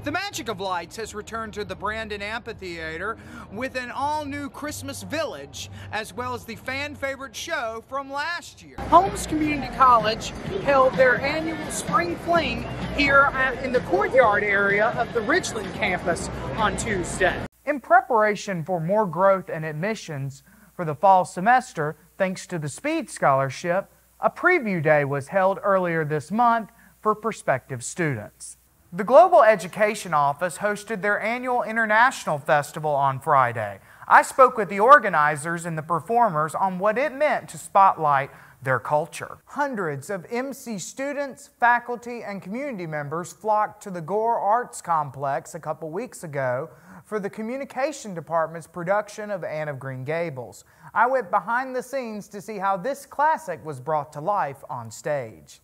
The magic of lights has returned to the Brandon Amphitheater with an all-new Christmas Village, as well as the fan-favorite show from last year. Holmes Community College held their annual Spring Fling here in the courtyard area of the Richland campus on Tuesday. In preparation for more growth and admissions for the fall semester, thanks to the Speed Scholarship, a preview day was held earlier this month for prospective students. The Global Education Office hosted their annual International Festival on Friday. I spoke with the organizers and the performers on what it meant to spotlight their culture. Hundreds of MC students, faculty, and community members flocked to the Gore Arts Complex a couple weeks ago for the Communication Department's production of Anne of Green Gables. I went behind the scenes to see how this classic was brought to life on stage.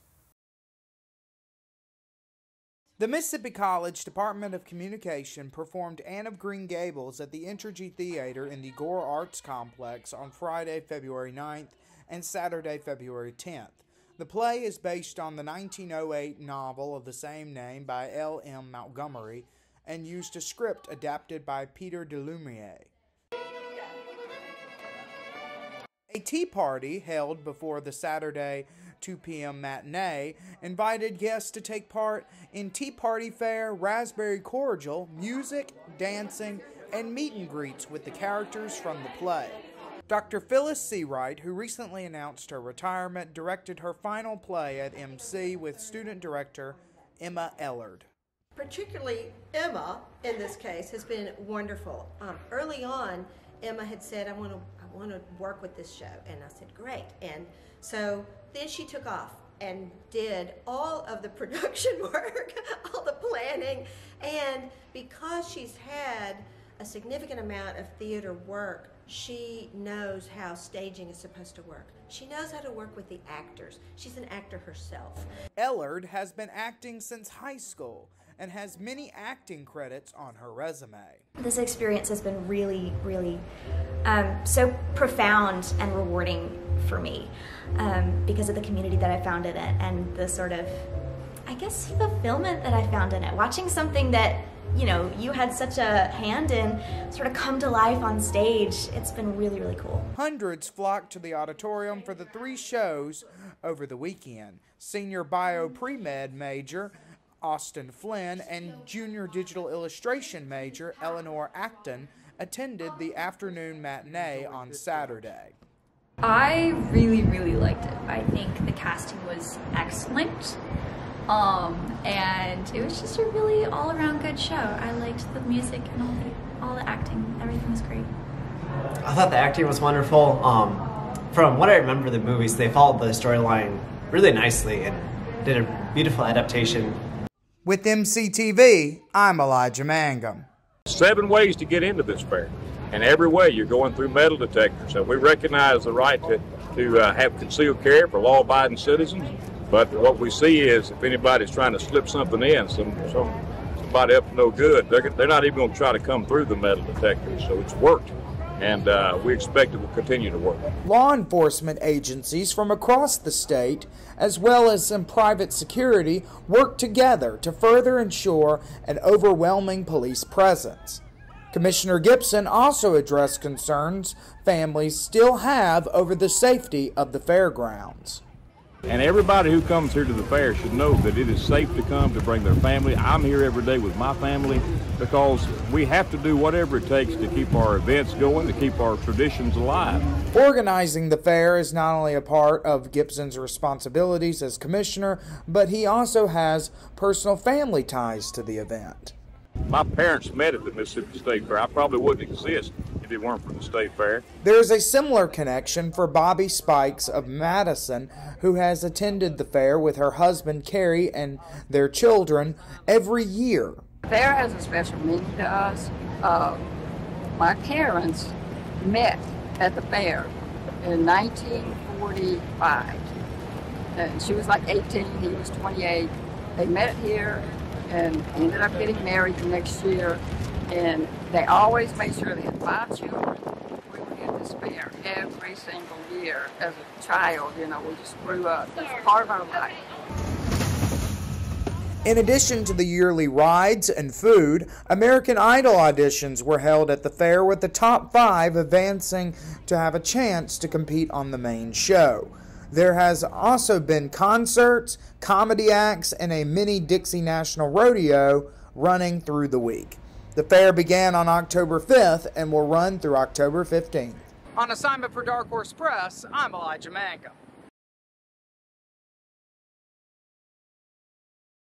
The Mississippi College Department of Communication performed Anne of Green Gables at the Intern Theater in the Gore Arts Complex on Friday, February 9th and Saturday, February 10th. The play is based on the 1908 novel of the same name by L.M. Montgomery and used a script adapted by Peter de Lumiere. A tea party held before the Saturday 2 p.m. matinee invited guests to take part in tea party fare, raspberry cordial, music, dancing, and meet and greets with the characters from the play. Dr. Phyllis Seawright, who recently announced her retirement, directed her final play at MC with student director Emma Ellard. Particularly Emma, in this case, has been wonderful. Early on, Emma had said, I want to work with this show, and I said, great. And so then she took off and did all of the production work, all the planning, and because she's had a significant amount of theater work, she knows how staging is supposed to work. She knows how to work with the actors. She's an actor herself. Ellard has been acting since high school and has many acting credits on her resume. This experience has been really, really so profound and rewarding for me because of the community that I found in it and the sort of, I guess, fulfillment that I found in it. Watching something that, you know, you had such a hand in sort of come to life on stage, it's been really, really cool. Hundreds flocked to the auditorium for the 3 shows over the weekend. Senior Bio Pre-Med major Austin Flynn and Junior Digital Illustration major Eleanor Acton attended the afternoon matinee on Saturday. I really, really liked it. I think the casting was excellent, and it was just a really all-around good show. I liked the music and all the acting. Everything was great. I thought the acting was wonderful. From what I remember the movies, they followed the storyline really nicely and did a beautiful adaptation. With MCTV, I'm Elijah Mangum. 7 ways to get into this fair, and every way you're going through metal detectors. And we recognize the right to have concealed carry for law-abiding citizens, but what we see is if anybody's trying to slip something in, somebody up to no good, they're not even going to try to come through the metal detectors. So it's worked, and we expect it will continue to work. Law enforcement agencies from across the state, as well as some private security, work together to further ensure an overwhelming police presence. Commissioner Gibson also addressed concerns families still have over the safety of the fairgrounds. And everybody who comes here to the fair should know that it is safe to come to bring their family. I'm here every day with my family because we have to do whatever it takes to keep our events going, to keep our traditions alive. Organizing the fair is not only a part of Gibson's responsibilities as commissioner, but he also has personal family ties to the event. My parents met at the Mississippi State Fair. I probably wouldn't exist if it weren't for the State Fair. There is a similar connection for Bobby Spikes of Madison, who has attended the fair with her husband Carrie and their children every year. The fair has a special meaning to us. My parents met at the fair in 1945. And she was like 18, he was 28. They met here and ended up getting married the next year, and they always made sure they had 5 children. We were in this fair every single year as a child, you know, we just grew up. It's part of our life. In addition to the yearly rides and food, American Idol auditions were held at the fair, with the top 5 advancing to have a chance to compete on the main show. There has also been concerts, comedy acts, and a mini Dixie National Rodeo running through the week. The fair began on October 5th and will run through October 15th. On assignment for Darkhorse Press, I'm Elijah Mangum.